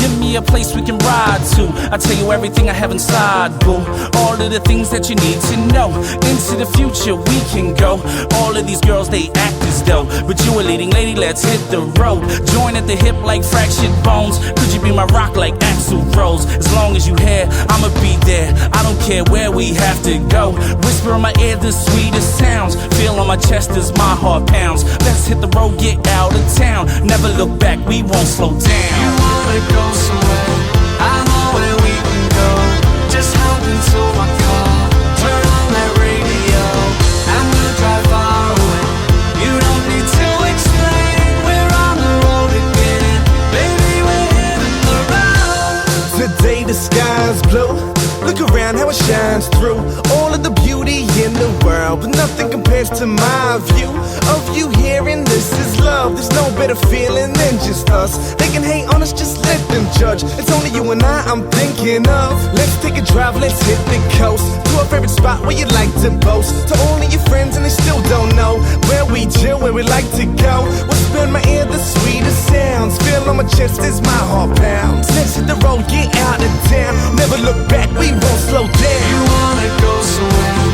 Give me a place we can ride to. I tell you everything I have inside, boo. All of the things that you need to know. Into the future we can go. All of these girls, they act as though, but you a leading lady, let's hit the road. Join at the hip like fractured bones. Could you be my rock like Axl Rose? As long as you here, I'ma be there. I don't care where we have to go. Whisper in my ear the sweetest sounds. Feel on my chest as my heart pounds. Let's hit the road, get out of town. Never look back, we won't slow down. You wanna go somewhere? I know where we can go. Just hop into my car, turn on that radio, and we'll drive far away. You don't need to explain, we're on the road again. Baby, we're hitting the road. Today the sky's blue. Look around how it shines through all of the beauty in the world, but nothing compares to my view of you here, and this is love. There's no better feeling than just us. They can hate on us, just let them judge. It's only you and I'm thinking of. Let's take a drive, let's hit the coast to our favorite spot where you like to boast. To all of your friends and they still don't know where we chill, where we like to go. Whisper in my ear the sweetest sounds. Feel on my chest as my heart pounds. Let's hit the road, get out of town. Never look back, we won't slow down. You wanna go somewhere?